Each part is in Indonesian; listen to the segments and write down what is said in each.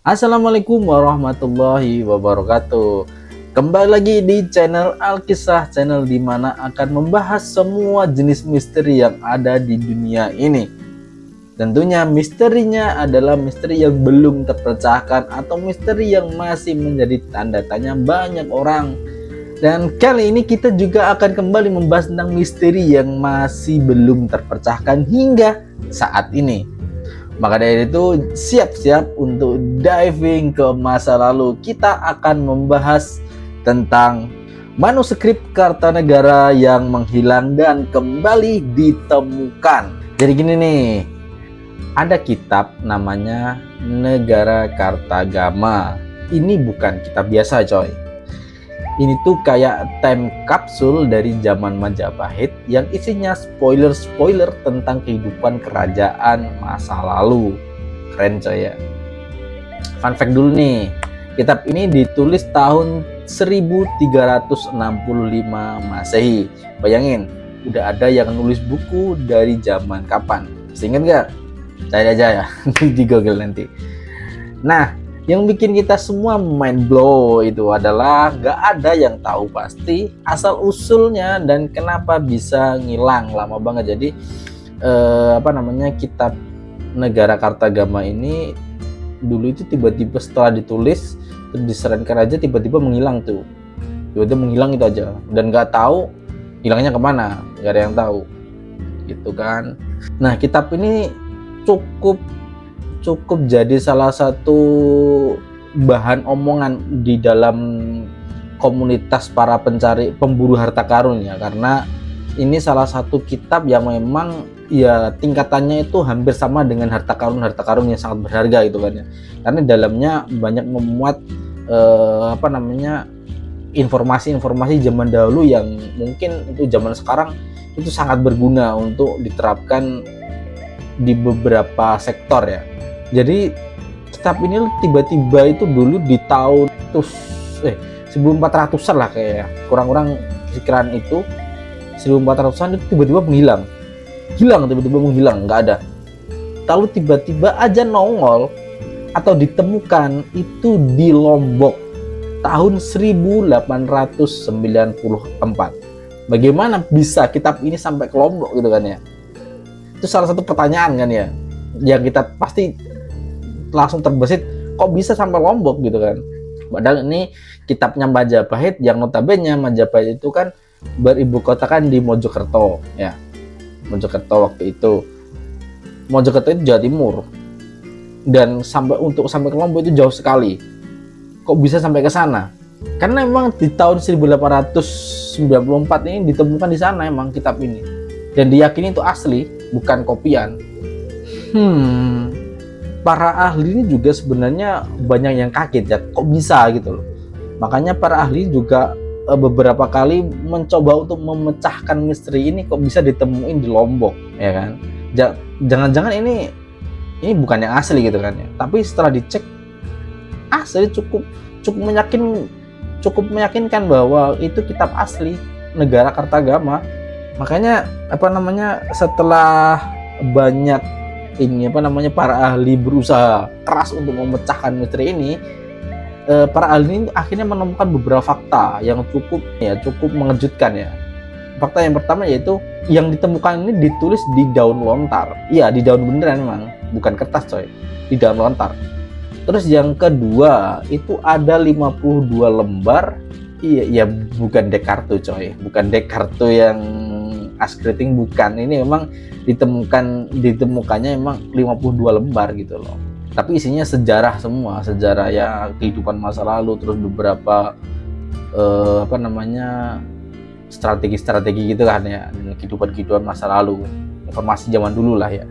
Assalamualaikum warahmatullahi wabarakatuh. Kembali lagi di channel Alkisah, channel dimana akan membahas semua jenis misteri yang ada di dunia ini. Tentunya misterinya adalah misteri yang belum terpecahkan atau misteri yang masih menjadi tanda tanya banyak orang. Dan kali ini kita juga akan kembali membahas tentang misteri yang masih belum terpecahkan hingga saat ini. Maka dari itu siap-siap untuk diving ke masa lalu. Kita akan membahas tentang manuskrip Kartanegara yang menghilang dan kembali ditemukan. Jadi gini nih, ada kitab namanya Negara Kartagama. Ini bukan kitab biasa coy. Ini tuh kayak time capsule dari zaman Majapahit yang isinya spoiler-spoiler tentang kehidupan kerajaan masa lalu. Keren coy ya. Fun fact dulu nih, kitab ini ditulis tahun 1365 Masehi. Bayangin, udah ada yang nulis buku dari zaman kapan? Masih inget gak? Cari aja ya di Google nanti. Nah, yang bikin kita semua mind blow itu adalah gak ada yang tahu pasti asal usulnya dan kenapa bisa ngilang lama banget. Jadi kitab Negara Kartagama ini dulu itu tiba-tiba setelah ditulis terus diserankan aja tiba-tiba menghilang tuh. Tiba-tiba menghilang itu aja dan gak tahu hilangnya kemana, gak ada yang tahu gitu kan. Nah, kitab ini cukup jadi salah satu bahan omongan di dalam komunitas para pemburu harta karun ya, karena ini salah satu kitab yang memang ya tingkatannya itu hampir sama dengan harta karun yang sangat berharga gitu kan ya, karena dalamnya banyak memuat informasi-informasi zaman dahulu yang mungkin itu zaman sekarang itu sangat berguna untuk diterapkan di beberapa sektor ya. Jadi kitab ini tiba-tiba itu dulu di tahun 1400-an lah kayak kurang-kurang pikiran itu 1400-an itu tiba-tiba menghilang, nggak ada. Lalu tiba-tiba aja nongol atau ditemukan itu di Lombok tahun 1894. Bagaimana bisa kitab ini sampai ke Lombok gitu kan ya? Itu salah satu pertanyaan kan ya, yang kita pasti langsung terbesit, kok bisa sampai Lombok gitu kan. Padahal ini kitabnya Majapahit yang notabene Majapahit itu kan beribu kota kan di Mojokerto ya. Mojokerto waktu itu. Mojokerto itu Jawa Timur. Dan sampai ke Lombok itu jauh sekali. Kok bisa sampai ke sana? Karena memang di tahun 1894 ini ditemukan di sana emang kitab ini. Dan diyakini itu asli, bukan kopian. Para ahli ini juga sebenarnya banyak yang kaget ya, kok bisa gitu loh. Makanya para ahli juga beberapa kali mencoba untuk memecahkan misteri ini, kok bisa ditemuin di Lombok ya kan. Jangan-jangan ini bukan yang asli gitu kan ya. Tapi setelah dicek asli, cukup meyakinkan bahwa itu kitab asli Negara Kartagama. Makanya setelah banyak para ahli berusaha keras untuk memecahkan misteri ini, para ahli ini akhirnya menemukan beberapa fakta yang cukup mengejutkan ya. Fakta yang pertama yaitu yang ditemukan ini ditulis di daun lontar. Iya, di daun beneran memang, bukan kertas coy, di daun lontar. Terus yang kedua itu ada 52 lembar. Iya, bukan dek kartu coy, bukan dek kartu yang askriting, bukan. Ini memang ditemukannya memang 52 lembar gitu loh. Tapi isinya sejarah semua, sejarah ya kehidupan masa lalu, terus beberapa strategi gitu kan ya, kehidupan masa lalu, informasi zaman dulu lah ya.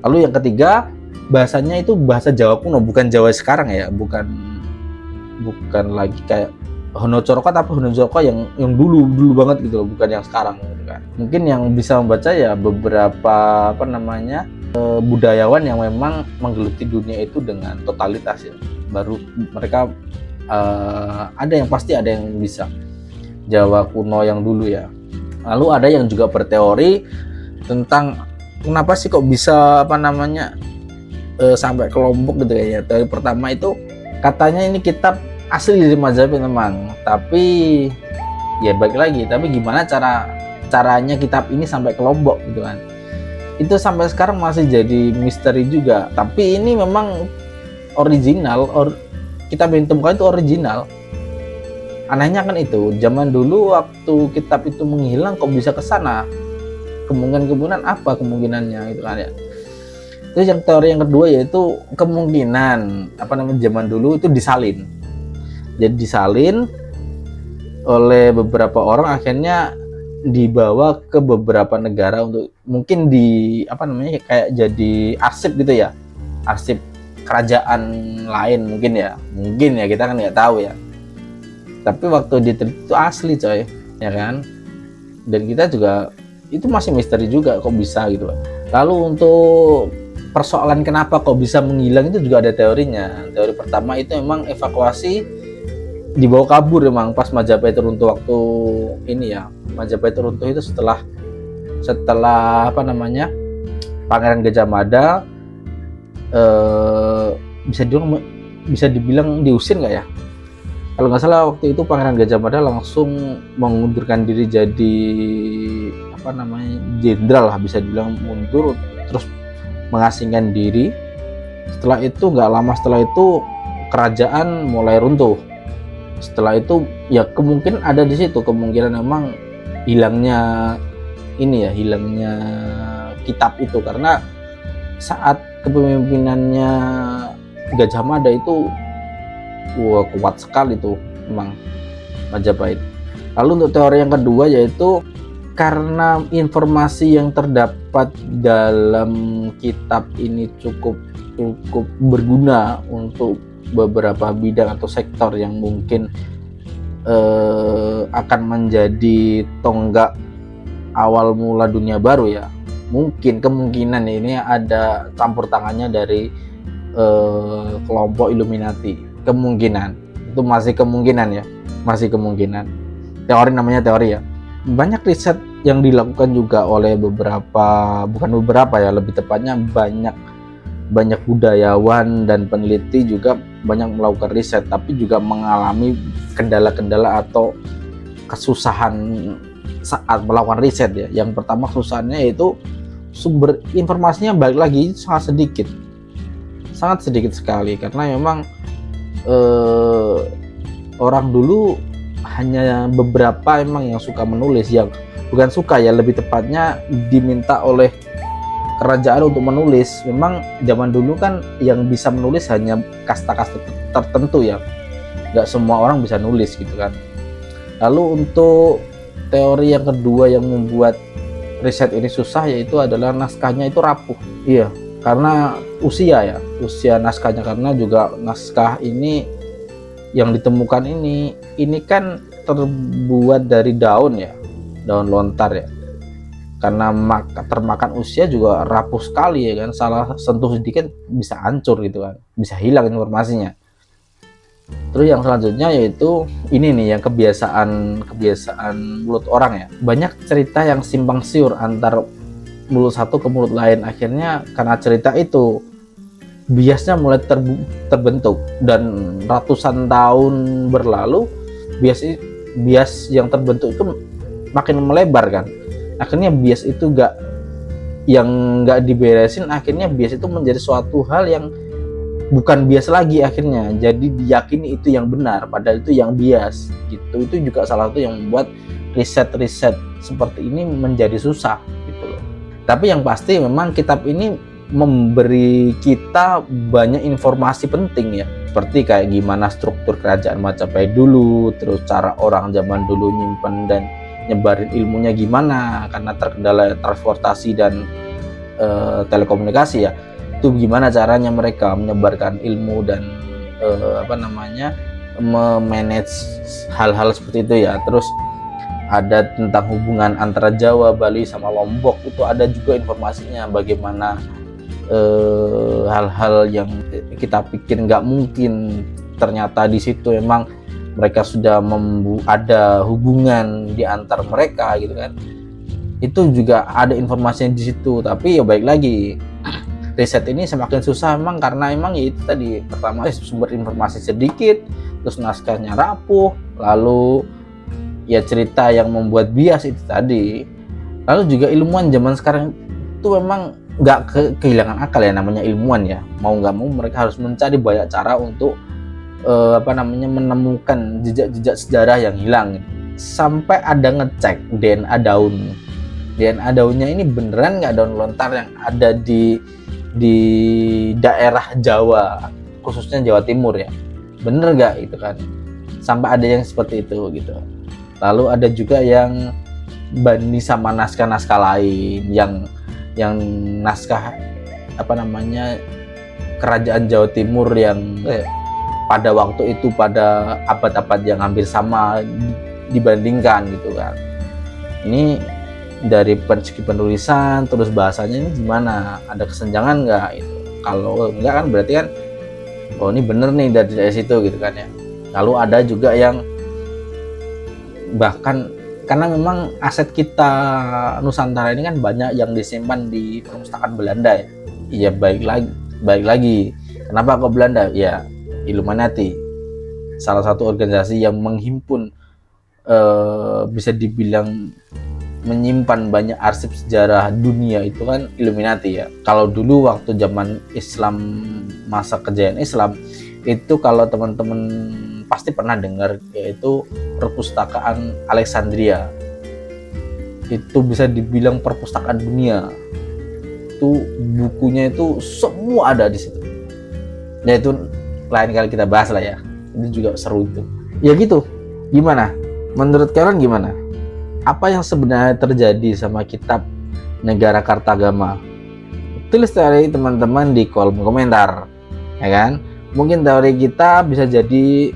Lalu yang ketiga, bahasanya itu bahasa Jawa kuno, bukan Jawa sekarang ya, bukan lagi kayak Honocoroko, tapi Honocoroko yang dulu banget gitu loh, bukan yang sekarang gitu kan. Mungkin yang bisa membaca ya beberapa budayawan yang memang menggeluti dunia itu dengan totalitas ya, baru mereka ada yang pasti ada yang bisa Jawa kuno yang dulu ya. Lalu ada yang juga berteori tentang kenapa sih kok bisa sampai ke Lombok gitu kayaknya. Teori pertama itu katanya ini kitab asli dari Majapahit memang, tapi ya balik lagi, tapi gimana caranya kitab ini sampai ke Lombok gitu kan, itu sampai sekarang masih jadi misteri juga. Tapi ini memang original, kitab yang ditemukan itu original. Anehnya kan itu, zaman dulu waktu kitab itu menghilang kok bisa ke sana, kemungkinan apa kemungkinannya gitu kan ya. Terus yang teori yang kedua yaitu kemungkinan zaman dulu itu disalin. Jadi disalin oleh beberapa orang, akhirnya dibawa ke beberapa negara untuk mungkin kayak jadi arsip gitu ya, arsip kerajaan lain mungkin ya kita kan nggak tahu ya. Tapi waktu diteliti itu asli coy, ya kan. Dan kita juga itu masih misteri juga kok bisa gitu. Lalu untuk persoalan kenapa kok bisa menghilang itu juga ada teorinya. Teori pertama itu memang evakuasi, dibawa kabur emang pas Majapahit runtuh. Waktu ini ya, Majapahit runtuh itu setelah Pangeran Gajah Mada bisa dibilang diusir nggak ya? Kalau nggak salah waktu itu Pangeran Gajah Mada langsung mengundurkan diri jadi jenderal lah, bisa dibilang mundur, terus mengasingkan diri. Setelah itu nggak lama setelah itu kerajaan mulai runtuh. Setelah itu ya kemungkinan ada di situ kemungkinan memang hilangnya kitab itu, karena saat kepemimpinannya Gajah Mada itu kuat sekali tuh memang Majapahit. Lalu untuk teori yang kedua yaitu karena informasi yang terdapat dalam kitab ini cukup berguna untuk beberapa bidang atau sektor yang mungkin akan menjadi tonggak awal mula dunia baru ya. Kemungkinan ini ada campur tangannya dari kelompok Illuminati. Kemungkinan itu masih kemungkinan. Teori namanya teori ya. Banyak riset yang dilakukan juga oleh lebih tepatnya banyak budayawan dan peneliti juga banyak melakukan riset, tapi juga mengalami kendala-kendala atau kesusahan saat melakukan riset ya. Yang pertama kesusahannya yaitu sumber informasinya balik lagi sangat sedikit sekali, karena memang orang dulu hanya beberapa emang yang suka menulis, yang bukan suka ya, lebih tepatnya diminta oleh kerajaan untuk menulis. Memang zaman dulu kan yang bisa menulis hanya kasta-kasta tertentu ya, nggak semua orang bisa nulis gitu kan. Lalu untuk teori yang kedua yang membuat riset ini susah yaitu adalah naskahnya itu rapuh. Iya, karena usia naskahnya, karena juga naskah ini yang ditemukan ini kan terbuat dari daun lontar ya, karena termakan usia juga rapuh sekali ya kan, salah sentuh sedikit bisa hancur gitu kan, bisa hilang informasinya. Terus yang selanjutnya yaitu ini nih yang kebiasaan mulut orang ya, banyak cerita yang simpang siur antar mulut satu ke mulut lain. Akhirnya karena cerita itu biasnya mulai terbentuk, dan ratusan tahun berlalu bias yang terbentuk itu makin melebar kan. Akhirnya bias itu nggak diberesin, akhirnya bias itu menjadi suatu hal yang bukan bias lagi, akhirnya jadi diyakini itu yang benar padahal itu yang bias gitu. Itu juga salah satu yang membuat riset seperti ini menjadi susah gitu loh. Tapi yang pasti memang kitab ini memberi kita banyak informasi penting ya, seperti kayak gimana struktur kerajaan Majapahit dulu, terus cara orang zaman dulu nyimpen dan nyebarin ilmunya gimana karena terkendala transportasi dan telekomunikasi ya. Itu gimana caranya mereka menyebarkan ilmu dan memanage hal-hal seperti itu ya. Terus ada tentang hubungan antara Jawa, Bali sama Lombok, itu ada juga informasinya, bagaimana hal-hal yang kita pikir nggak mungkin ternyata di situ memang mereka sudah ada hubungan di antar mereka gitu kan. Itu juga ada informasinya di situ. Tapi ya baik lagi, riset ini semakin susah memang karena emang ya itu tadi, pertama sumber informasi sedikit, terus naskahnya rapuh, lalu ya cerita yang membuat bias itu tadi. Lalu juga ilmuwan zaman sekarang itu memang nggak kehilangan akal ya, namanya ilmuwan ya, mau nggak mau mereka harus mencari banyak cara untuk menemukan jejak-jejak sejarah yang hilang. Sampai ada ngecek DNA daun. DNA daunnya ini beneran nggak daun lontar yang ada di daerah Jawa, khususnya Jawa Timur ya, bener nggak itu kan, sampai ada yang seperti itu gitu. Lalu ada juga yang banding sama naskah-naskah lain, yang naskah kerajaan Jawa Timur yang pada waktu itu, pada abad-abad yang hampir sama dibandingkan gitu kan. Ini dari segi penulisan terus bahasanya ini gimana, ada kesenjangan nggak itu? Kalau enggak kan berarti kan oh ini bener nih dari situ gitu kan ya. Lalu ada juga yang bahkan karena memang aset kita Nusantara ini kan banyak yang disimpan di perpustakaan Belanda ya. Iya, baik lagi. Kenapa kok Belanda? Ya Illuminati, salah satu organisasi yang menghimpun bisa dibilang menyimpan banyak arsip sejarah dunia itu kan Illuminati ya. Kalau dulu waktu zaman Islam, masa kejayaan Islam itu, kalau teman-teman pasti pernah dengar, yaitu perpustakaan Alexandria. Itu bisa dibilang perpustakaan dunia. Itu bukunya itu semua ada di situ. Ya itu lain kali kita bahas lah ya. Itu juga seru itu. Ya gitu. Gimana? Menurut kalian gimana? Apa yang sebenarnya terjadi sama kitab Negara Kartagama? Tulis teori teman-teman di kolom komentar, ya kan? Mungkin teori kita bisa jadi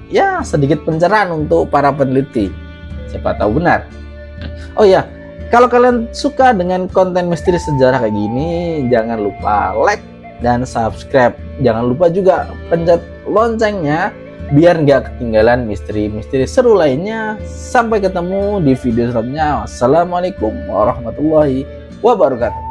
ya sedikit pencerahan untuk para peneliti. Siapa tahu benar. Oh ya, kalau kalian suka dengan konten misteri sejarah kayak gini, jangan lupa like dan subscribe. Jangan lupa juga pencet loncengnya biar nggak ketinggalan misteri-misteri seru lainnya. Sampai ketemu di video selanjutnya. Wassalamualaikum warahmatullahi wabarakatuh.